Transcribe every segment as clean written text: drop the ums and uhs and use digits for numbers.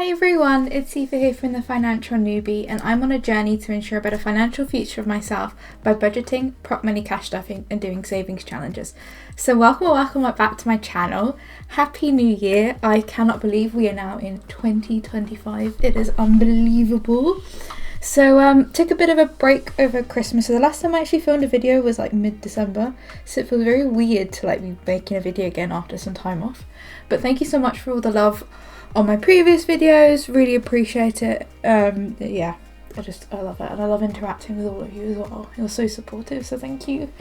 Hi everyone, it's Aoife here from the Financial Newbie, and I'm on a journey to ensure a better financial future of myself by budgeting, prop money cash stuffing and doing savings challenges. So welcome back to my channel. Happy New Year. I cannot believe we are now in 2025. It is unbelievable. So took a bit of a break over Christmas. So the last time I actually filmed a video was like mid-December, so it feels very weird to like be making a video again after some time off. But thank you so much for all the love on my previous videos, really appreciate it. Yeah, I love it, and I love interacting with all of you as well. You're so supportive, so thank you.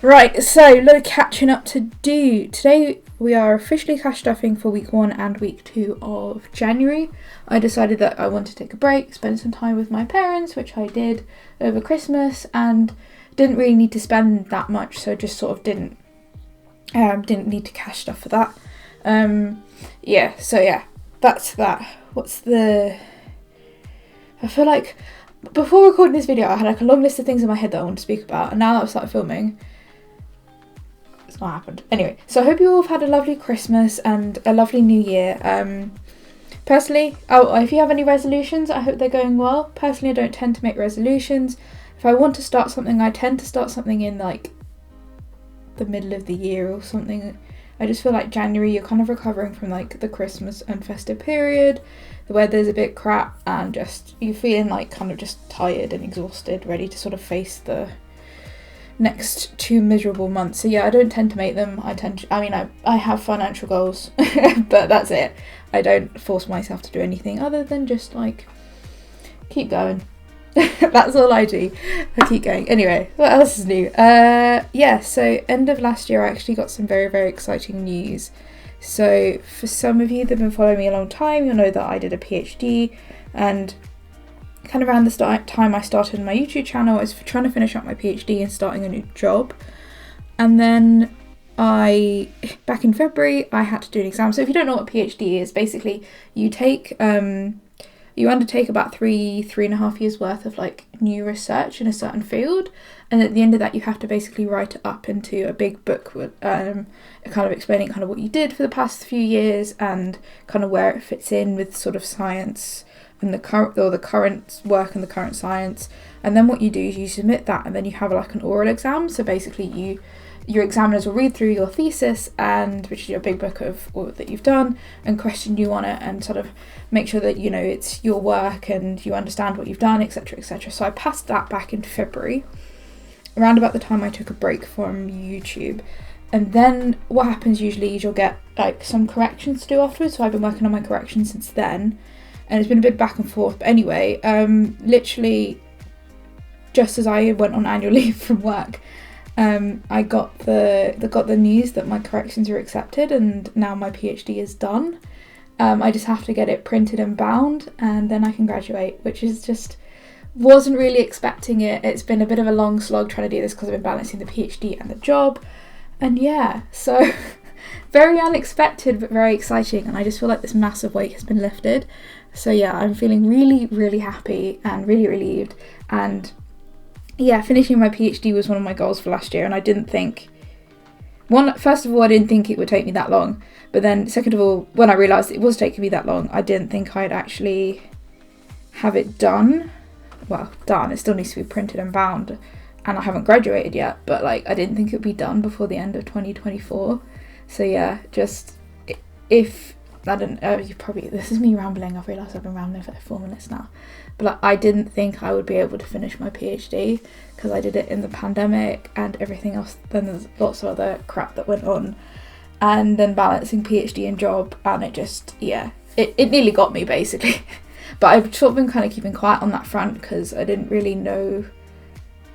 Right, so a lot of catching up to do. Today we are officially cash stuffing for week 1 and week 2 of January. I decided that I wanted to take a break, spend some time with my parents, which I did over Christmas, and didn't really need to spend that much, so just sort of didn't need to cash stuff for that. So that's that. I feel like before recording this video I had like a long list of things in my head that I want to speak about, and now that I've started filming, it's not happened. Anyway, so I hope you all have had a lovely Christmas and a lovely New Year. Personally, if you have any resolutions, I hope they're going well. Personally, I don't tend to make resolutions. If I want to start something, I tend to start something in like the middle of the year or something. I just feel like January, you're kind of recovering from like the Christmas and festive period. The weather's a bit crap and just you're feeling like kind of just tired and exhausted, ready to sort of face the next 2 miserable months. So yeah, I don't tend to make them. I have financial goals, but that's it. I don't force myself to do anything other than just like keep going. That's all I do. I keep going. Anyway, what else is new? So end of last year I actually got some very, very exciting news. So for some of you that have been following me a long time, you'll know that I did a PhD, and kind of around the time I started my YouTube channel, I was trying to finish up my PhD and starting a new job. And then back in February, I had to do an exam. So if you don't know what a PhD is, basically you undertake about 3.5 years worth of like new research in a certain field, and at the end of that you have to basically write it up into a big book with kind of explaining kind of what you did for the past few years and kind of where it fits in with sort of science and the current work and the current science. And then what you do is you submit that, and then you have like an oral exam. So basically your examiners will read through your thesis, and which is your big book of all that you've done, and question you on it and sort of make sure that you know it's your work and you understand what you've done, etc, etc. So I passed that back in February, around about the time I took a break from YouTube. And then what happens usually is you'll get like some corrections to do afterwards. So I've been working on my corrections since then, and it's been a bit back and forth. But anyway, literally just as I went on annual leave from work, I got the news that my corrections were accepted, and now my PhD is done. I just have to get it printed and bound, and then I can graduate, which is just wasn't really expecting it. It's been a bit of a long slog trying to do this because I've been balancing the PhD and the job, and yeah, so very unexpected but very exciting, and I just feel like this massive weight has been lifted. So yeah, I'm feeling really, really happy and really relieved. And yeah, finishing my PhD was one of my goals for last year, and I didn't think, first of all, I didn't think it would take me that long, but then second of all, when I realised it was taking me that long, I didn't think I'd actually have it done. Well, done, it still needs to be printed and bound, and I haven't graduated yet, but like I didn't think it would be done before the end of 2024. So yeah, just if I don't know, this is me rambling. I've realised I've been rambling for like 4 minutes now. But like, I didn't think I would be able to finish my PhD because I did it in the pandemic and everything else. Then there's lots of other crap that went on. And then balancing PhD and job, and it just, yeah, it nearly got me basically. But I've sort of been kind of keeping quiet on that front because I didn't really know,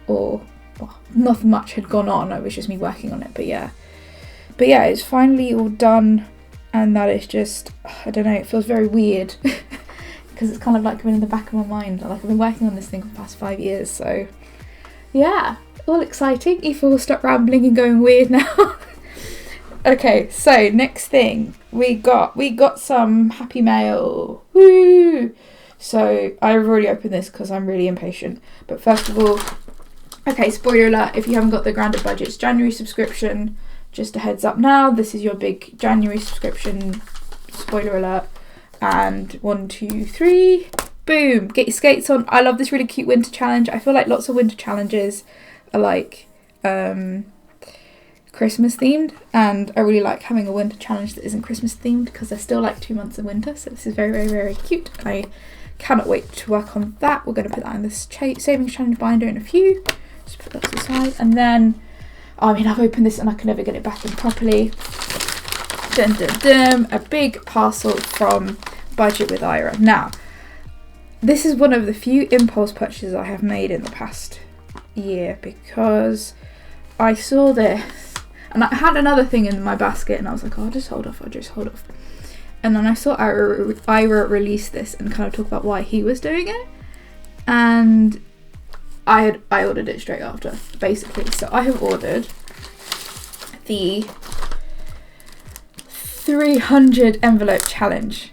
nothing much had gone on. It was just me working on it. But yeah, it's finally all done. And that is just, I don't know, it feels very weird because it's kind of like been in the back of my mind. Like I've been working on this thing for the past 5 years. So yeah, all exciting. Aoife will stop rambling and going weird now. Okay, so next thing, we got some happy mail. Woo! So I've already opened this because I'm really impatient. But first of all, okay, spoiler alert, if you haven't got the Grounded Budgets January subscription, just a heads up now, this is your big January subscription, spoiler alert. And 1, 2, 3, boom, get your skates on. I love this really cute winter challenge. I feel like lots of winter challenges are like Christmas themed, and I really like having a winter challenge that isn't Christmas themed because there's still like 2 months of winter, so this is very, very, very cute. I cannot wait to work on that. We're going to put that in this savings challenge binder in a few. Just put that to the side, and then I've opened this and I can never get it back in properly. Dun, dun, dun, a big parcel from Budget with Ira. Now, this is one of the few impulse purchases I have made in the past year because I saw this and I had another thing in my basket and I was like, I'll just hold off. And then I saw Ira release this and kind of talk about why he was doing it, and I ordered it straight after, basically. So I have ordered the 300 envelope challenge,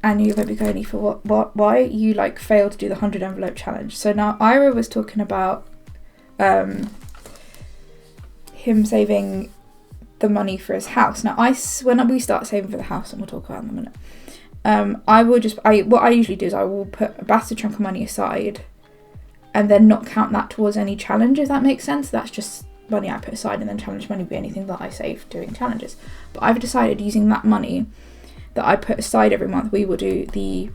and you're going to be going, for what? Why you like failed to do the 100 envelope challenge? So now Ira was talking about him saving the money for his house. Now when we start saving for the house, and we'll talk about it in a minute, what I usually do is I will put a massive chunk of money aside and then not count that towards any challenge, if that makes sense. That's just money I put aside, and then challenge money would be anything that I save doing challenges. But I've decided using that money that I put aside every month, we will do the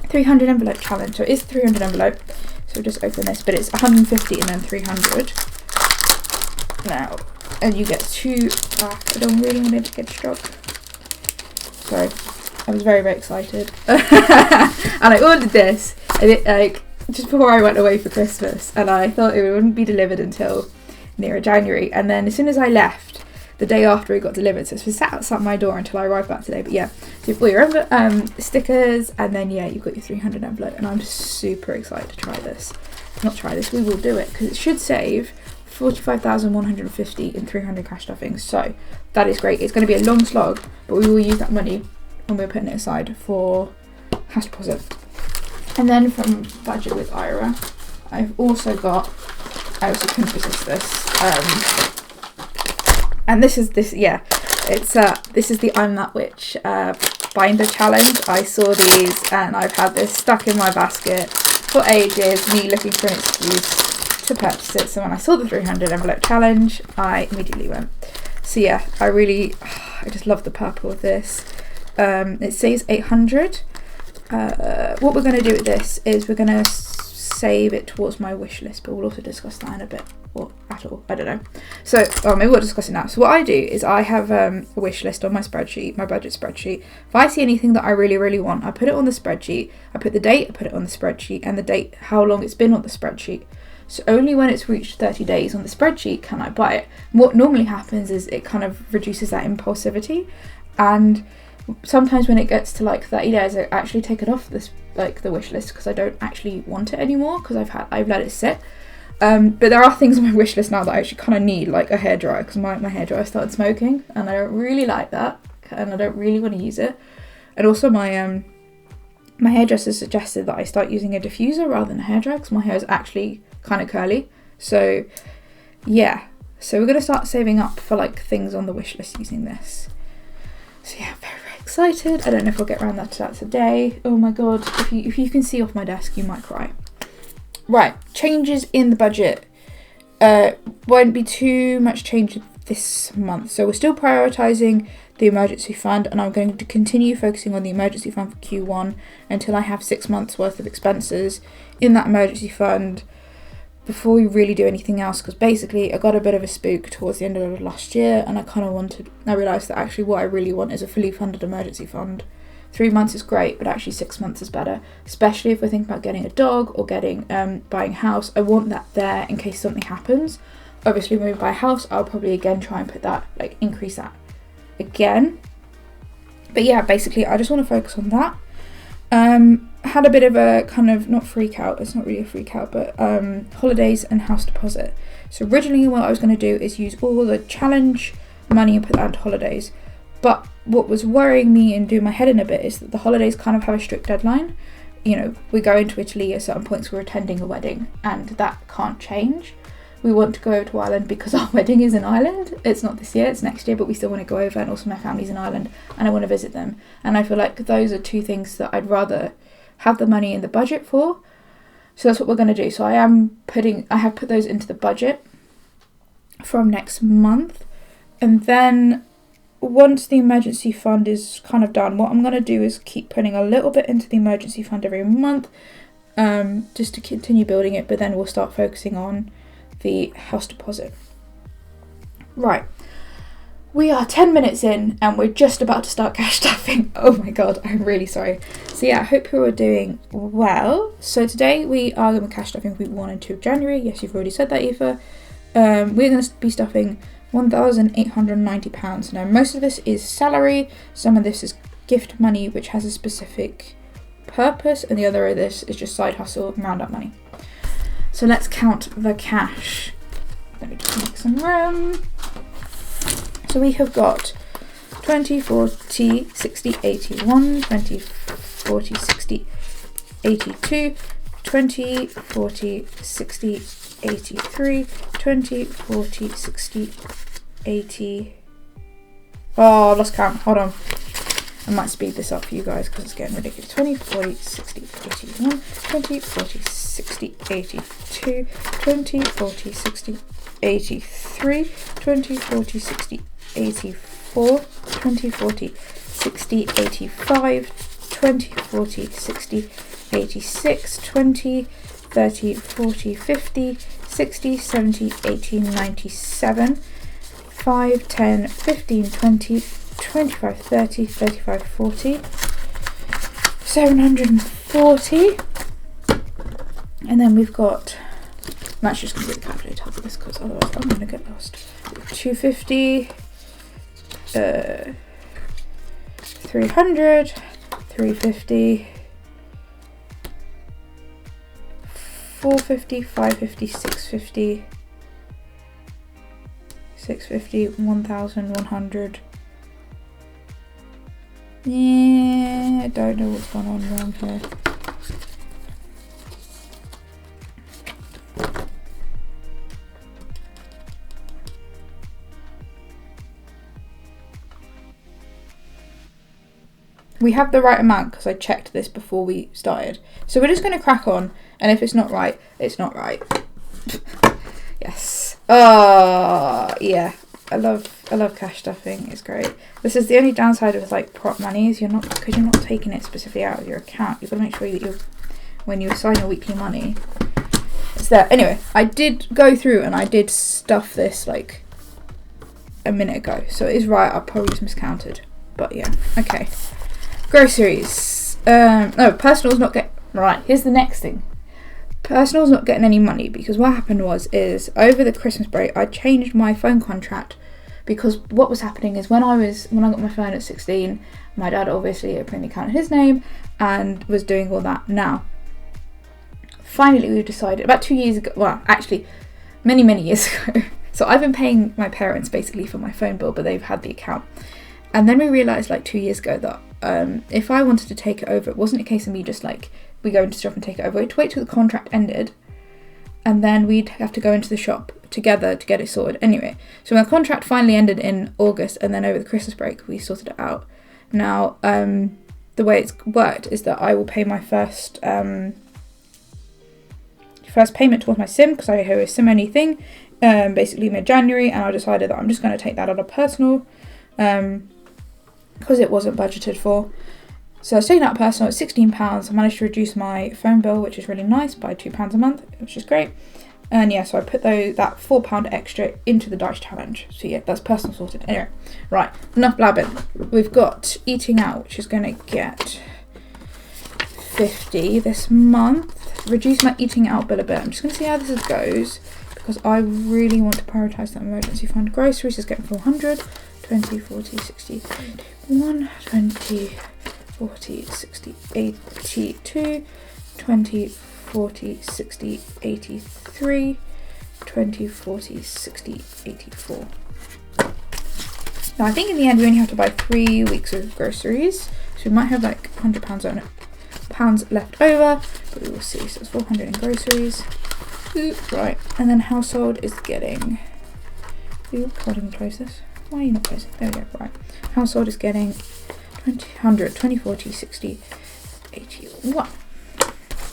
300 envelope challenge. So it is 300 envelope, so we'll just open this, but it's 150 and then 300 now, and you get 2 back. I don't really want it to get struck. Sorry, I was very, very excited. And I ordered this, and it just before I went away for Christmas, and I thought it wouldn't be delivered until near January, and then as soon as I left, the day after it got delivered, so it's been sat outside my door until I arrived back today. But yeah, so you've got your stickers, and then you've got your 300 envelope, and I'm super excited to try this. We will do it, because it should save 45,150 in 300 cash stuffings, so that is great. It's going to be a long slog, but we will use that money when we're putting it aside for house deposit. And then from Budget with Ira, I've also got, I also couldn't resist this, and this is the I'm That Witch binder challenge. I saw these and I've had this stuck in my basket for ages, me looking for an excuse to purchase it. So when I saw the 300 envelope challenge, I immediately went. So yeah, I just love the purple of this. It says 800. What we're going to do with this is we're going to save it towards my wish list, but we'll also discuss that in a bit, or at all, I don't know. So maybe we'll discuss it now. So what I do is I have a wish list on my spreadsheet, my budget spreadsheet. If I see anything that I really, really want, I put it on the spreadsheet, I put the date, I put it on the spreadsheet, and the date, how long it's been on the spreadsheet. So only when it's reached 30 days on the spreadsheet can I buy it. And what normally happens is it kind of reduces that impulsivity, and sometimes when it gets to like 30 days, I actually take it off this the wish list because I don't actually want it anymore because I've let it sit. But there are things on my wish list now that I actually kind of need, like a hairdryer, because my hairdryer started smoking and I don't really like that, and I don't really want to use it. And also my hairdresser suggested that I start using a diffuser rather than a hairdryer because my hair is actually kind of curly. So yeah, so we're going to start saving up for like things on the wish list using this. So yeah, very, very excited. I don't know if we'll get around to that today. Oh my god, if you can see off my desk, you might cry. Right, changes in the budget. Won't be too much change this month. So we're still prioritising the emergency fund, and I'm going to continue focusing on the emergency fund for Q1 until I have 6 months worth of expenses in that emergency fund before we really do anything else, because basically I got a bit of a spook towards the end of last year, and I realised that actually what I really want is a fully funded emergency fund. 3 months is great, but actually 6 months is better, especially if we're thinking about getting a dog or getting buying a house. I want that there in case something happens. Obviously when we buy a house, I'll probably again try and put that, increase that again. But yeah, basically I just want to focus on that. Had a bit of a kind of, not freak out, it's not really a freak out, but holidays and house deposit. So originally what I was going to do is use all the challenge money and put that into holidays. But what was worrying me and doing my head in a bit is that the holidays kind of have a strict deadline. You know, we go into Italy at certain points, we're attending a wedding, and that can't change. we want to go over to Ireland because our wedding is in Ireland. It's not this year, it's next year, but we still want to go over, and also my family's in Ireland and I want to visit them. And I feel like those are two things that I'd rather have the money in the budget for. So that's what we're going to do. So I have put those into the budget from next month. And then once the emergency fund is kind of done, what I'm going to do is keep putting a little bit into the emergency fund every month, just to continue building it, but then we'll start focusing on the house deposit. Right, we are 10 minutes in and we're just about to start cash stuffing. Oh my god, I'm really sorry. So yeah, I hope you're all doing well. So today we are going to cash stuffing week 1 and 2 of January. Yes, you've already said that, Aoife. We're going to be stuffing £1,890. Now most of this is salary, some of this is gift money which has a specific purpose, and the other of this is just side hustle round up money. So let's count the cash. Let me just make some room. So we have got 20, 40, 60, 81, 20, 40, 60, 82, 20, 40, 60, 83, 20, 40, 60, 80. Oh, I lost count. Hold on. I might speed this up for you guys because it's getting ridiculous. 20, 40, 60, 81, 20, 40, 60, 82, 20, 40, 60, 83, 20, 40, 60, 84, 20, 40, 60, 85, 20, 40, 60, 86, 20, 30, 40, 50, 60, 70, 80, 97, 5, 10, 15, 20, 25, 30, 35, 40, 740, and then we've got, I'm actually just going to do the calculator for this because otherwise I'm going to get lost. 250, 300, 350, 450, 550, 650, 650, 1,100. Yeah, I don't know what's going on around here. We have the right amount because I checked this before we started. So we're just going to crack on, and if it's not right, it's not right. Yes. Oh, yeah. I love cash stuffing. It's great. This is the only downside of like prop money is you're not taking it specifically out of your account. You've got to make sure that when you assign your weekly money, it's there. Anyway, I did go through and I did stuff this like a minute ago, so it is right. I probably just miscounted, but yeah. Okay. Groceries. No, personal's not getting... Right, here's the next thing. Personal's not getting any money because what happened is over the Christmas break, I changed my phone contract because what was happening is when I got my phone at 16, my dad obviously opened the account in his name and was doing all that. Now, finally we've decided, about 2 years ago, well, actually, many years ago, so I've been paying my parents basically for my phone bill, but they've had the account. And then we realised like 2 years ago that if I wanted to take it over, it wasn't a case of me just like, we go into the shop and take it over. We had to wait till the contract ended, and then we'd have to go into the shop together to get it sorted. Anyway, so my contract finally ended in August, and then over the Christmas break, we sorted it out. Now, the way it's worked is that I will pay my first payment towards my SIM, because I owe a SIM only thing, basically mid-January, and I decided that I'm just going to take that out of personal, because it wasn't budgeted for. So I was taking out personal at £16. I managed to reduce my phone bill, which is really nice, by £2 a month, which is great. And yeah, so I put that £4 extra into the dice challenge. So yeah, that's personal sorted. Anyway, right, enough blabbing. We've got eating out, which is going to get 50 this month. Reduce my eating out bill a bit. I'm just going to see how this goes because I really want to prioritise that emergency fund. Groceries is getting 400. 20, 40, 60, 81, 20, 40, 60, 82, 20, 40, 60, 83, 20, 40, 60, 84. Now I think in the end we only have to buy 3 weeks of groceries, so we might have like £100 left over, but we will see. So it's 400 in groceries. Right, and then household is getting... Ooh, can't even close this. Why are you not closing? There we go, right. Household is getting 100, 20, 40, 60, 81.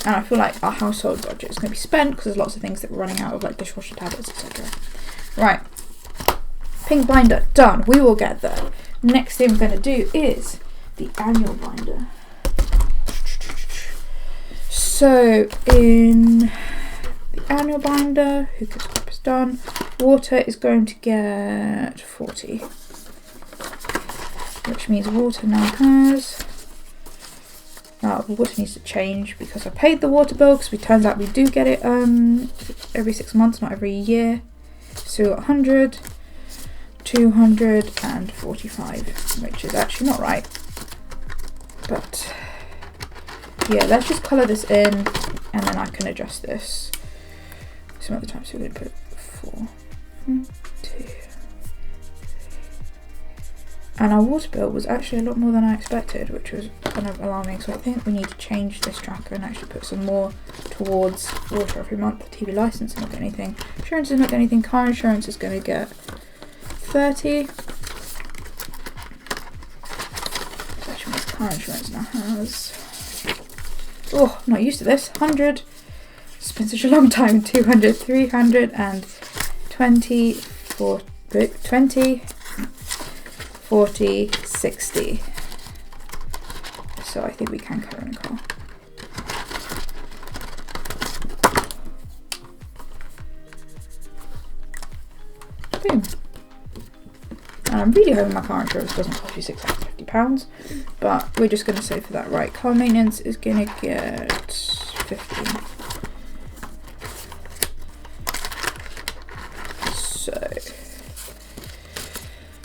And I feel like our household budget is going to be spent because there's lots of things that we're running out of, like dishwasher tablets, etc. Right. Pink binder, done. We will get there. Next thing we're going to do is the annual binder. So in the annual binder, who gets crap is done. Water is going to get 40. Which means water now has... water needs to change because I paid the water bill because it turns out we do get it every 6 months, not every year. So we got 100, 245, which is actually not right. But yeah, let's just colour this in and then I can adjust this some other time. So we're going to put 4, 2, 3. And our water bill was actually a lot more than I expected, which was kind of alarming. So I think we need to change this tracker and actually put some more towards water every month. TV license is not getting anything. Insurance is not getting anything. Car insurance is going to get 30. Which means car insurance now has... Oh, I'm not used to this. 100. It's been such a long time. 200, 300 and 20, 40, 60. So I think we can cover in a car. Boom. And I'm really hoping my car insurance doesn't cost you £650, but we're just going to say for that. Right, car maintenance is going to get 15. So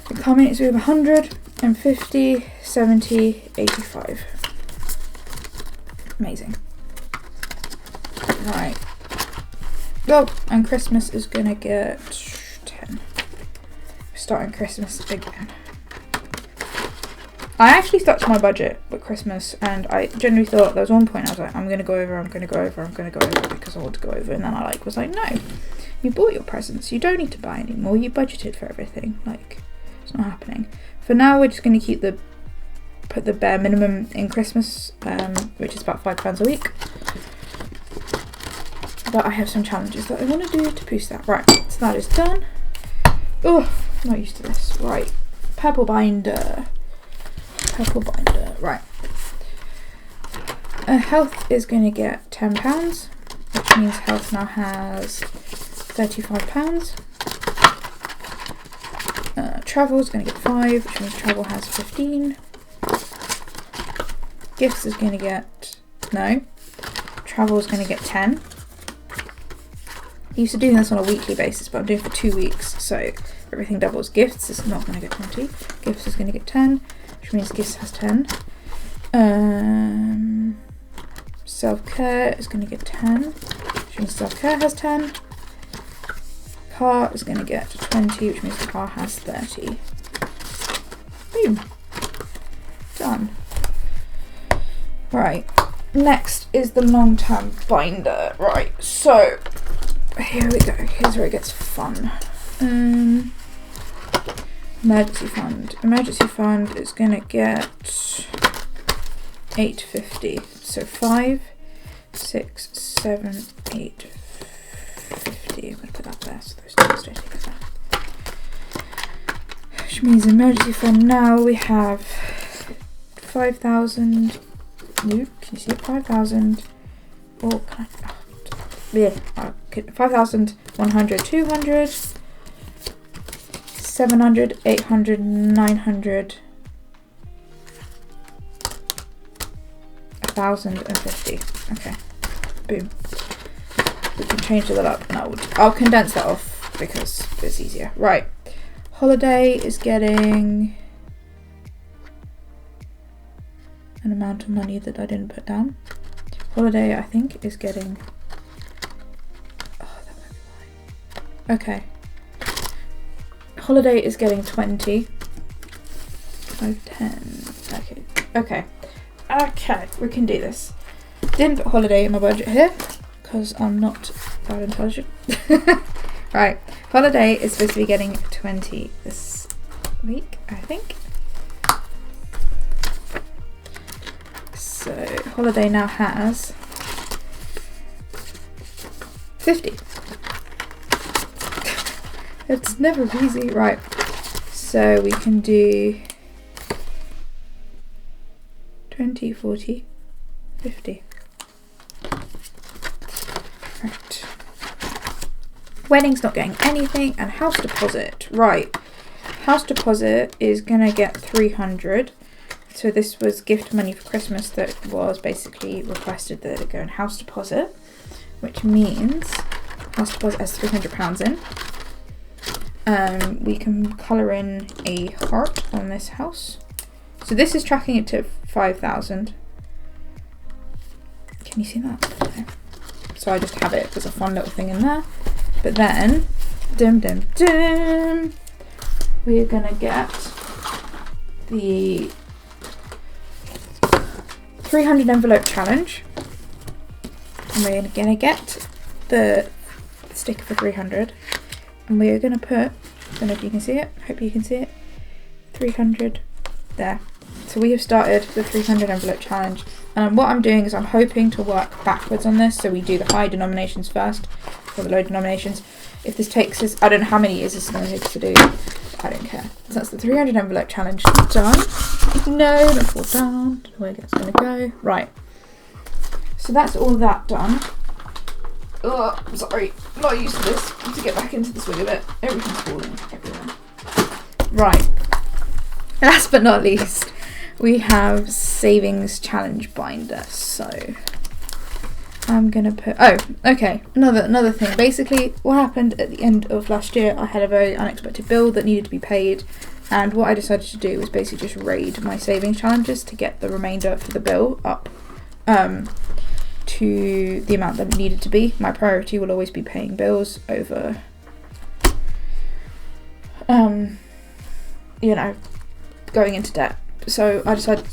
the car maintenance we have 150, 70, 85. Amazing. Right. Oh, and Christmas is going to get 10. Starting Christmas again. I actually stuck to my budget with Christmas, and I generally thought there was one point I was like, I'm gonna go over because I want to go over, and then I was like, no, you bought your presents, you don't need to buy anymore, you budgeted for everything, it's not happening. For now we're just gonna put the bare minimum in Christmas, which is about £5 a week. But I have some challenges that I want to do to boost that. Right, so that is done. Oh, I'm not used to this. Right, purple binder. Right. Health is going to get £10, which means health now has £35. Travel is going to get 5, which means travel has 15. Gifts is going to get travel is going to get 10. I used to do this on a weekly basis, but I'm doing it for 2 weeks, so everything doubles. Gifts is not going to get 20. Gifts is going to get 10, which means gifts has 10. Self-care is going to get 10, which means self-care has 10. Car is going to get 20, which means the car has 30. Boom. Done. Right. Next is the long-term binder. Right, so here we go. Here's where it gets fun. Emergency fund. Emergency fund is going to get £8.50. So 5, 6, 7, 8, 50. I'm going to put that there so those numbers don't take that. Which means emergency fund now we have 5,000. Nope, can you see it? 5,000. Oh, can I? Oh, yeah, 5,100, 200, 700, 800, 900, 1,050. Okay, boom. We can change that up, and I'll condense that off because it's easier. Right, holiday is getting an amount of money that I didn't put down. Holiday, I think, is getting... Oh, that might be why. Okay. Holiday is getting 20. 5, 10. Okay. Okay, we can do this. Didn't put holiday in my budget here, because I'm not Bad intelligent. Right. Holiday is supposed to be getting 20 this week, I think. So Holiday now has 50. It's never easy. Right. So we can do 20, 40, 50. Right. Wedding's not getting anything, and house deposit. Right. House deposit is gonna get 300. So this was gift money for Christmas that was basically requested that it go in house deposit, which means house deposit has £300 in. We can colour in a heart on this house. So this is tracking it to 5,000. Can you see that? Okay. So I just have it as a fun little thing in there. But then, we're gonna get the 300 envelope challenge. And we're gonna get the sticker for 300. And we're gonna put, don't know if you can see it, hope you can see it, 300 there. So we have started the 300 envelope challenge. And what I'm doing is I'm hoping to work backwards on this. So we do the high denominations first, or the low denominations. If this takes us, I don't know how many years this is going to take us to do, but I don't care. So that's the 300 envelope challenge done. No, don't fall down, don't know where it's going to go. Right. So that's all that done. Oh, I'm sorry, I'm not used to this. I need to get back into the swing of it. Everything's falling everywhere. Right. Last but not least, we have savings challenge binder. So I'm gonna put, oh, okay, another thing. Basically, what happened at the end of last year, I had a very unexpected bill that needed to be paid, and what I decided to do was basically just raid my savings challenges to get the remainder for the bill up to the amount that it needed to be. My priority will always be paying bills over, you know, going into debt. So I decided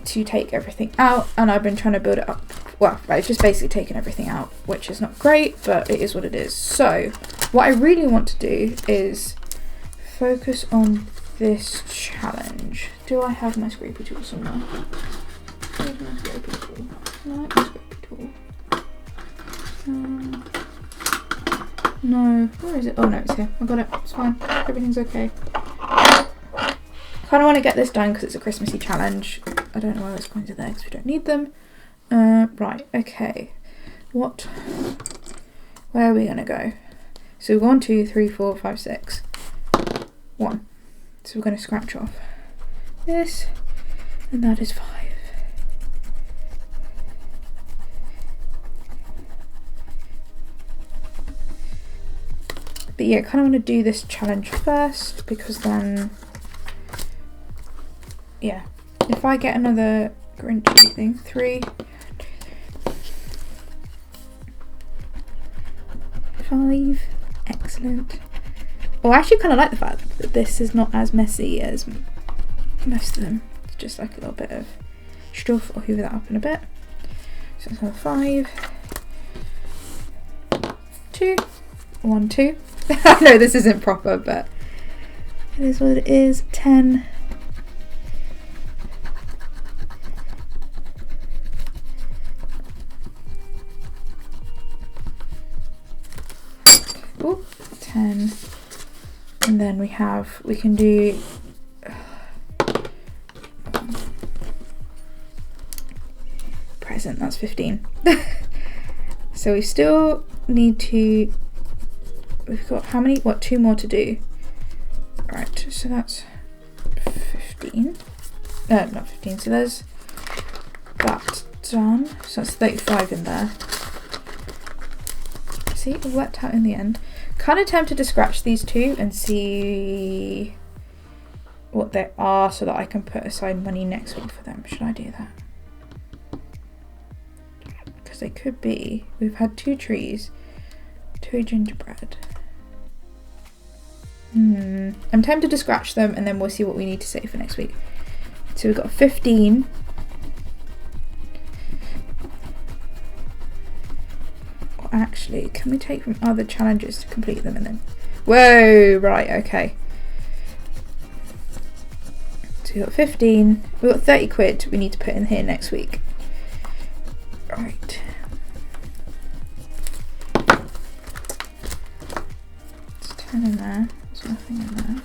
to take everything out, and I've been trying to build it up. Well, I've just basically taken everything out, which is not great, but it is what it is. So what I really want to do is focus on this challenge. Do I have my scrapey tool somewhere? Where's my scrapey tool? No, my scrapey tool. No, where is it? Oh no, it's here. I got it. It's fine. Everything's okay. Kind of want to get this done because it's a Christmassy challenge. I don't know why those coins are there because we don't need them. Right, okay. Where are we gonna go? So 1, 2, 3, 4, 5, 6. 1. So we're gonna scratch off this, and that is 5. But yeah, I kind of want to do this challenge first because then, yeah, if I get another Grinchy thing, 3, 5, excellent. Oh, I actually kind of like the fact that this is not as messy as most of them. It's just like a little bit of stuff. I'll hoover that up in a bit. So it's another 5, 2, 1, 2. I know this isn't proper, but it is what it is. 10. Ooh, 10. And then we can do present, that's 15. So we still need to, we've got how many, 2 more to do. Right, so that's 15. Not 15, so there's that done. So that's 35 in there. See, it worked out in the end. Kind of tempted to scratch these 2 and see what they are so that I can put aside money next week for them. Should I do that? Because they could be. We've had 2 trees, 2 gingerbread. I'm tempted to scratch them and then we'll see what we need to save for next week. So we've got 15. actually, can we take from other challenges to complete them and then... Whoa, right, okay. So we got 15, we got 30 quid we need to put in here next week. Right. It's 10 in there, there's nothing in there.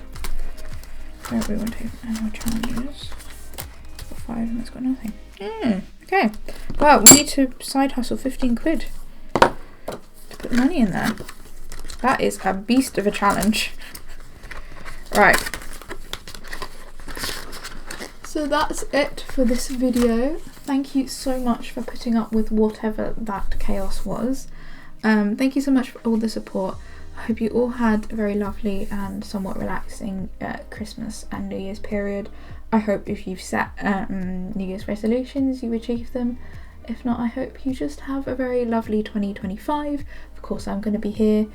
Don't really want to take annual challenges. It's got 5 and it's got nothing. Okay. Well, we need to side hustle 15 quid to put the money in there. That is a beast of a challenge. Right. So that's it for this video. Thank you so much for putting up with whatever that chaos was. Thank you so much for all the support. I hope you all had a very lovely and somewhat relaxing Christmas and New Year's period. I hope if you've set New Year's resolutions, you achieve them. If not, I hope you just have a very lovely 2025. Of course, I'm going to be here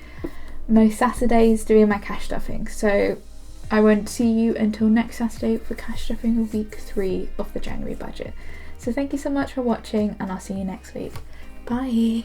most Saturdays doing my cash stuffing. So I won't see you until next Saturday for cash stuffing of week 3 of the January budget. So thank you so much for watching, and I'll see you next week. Bye!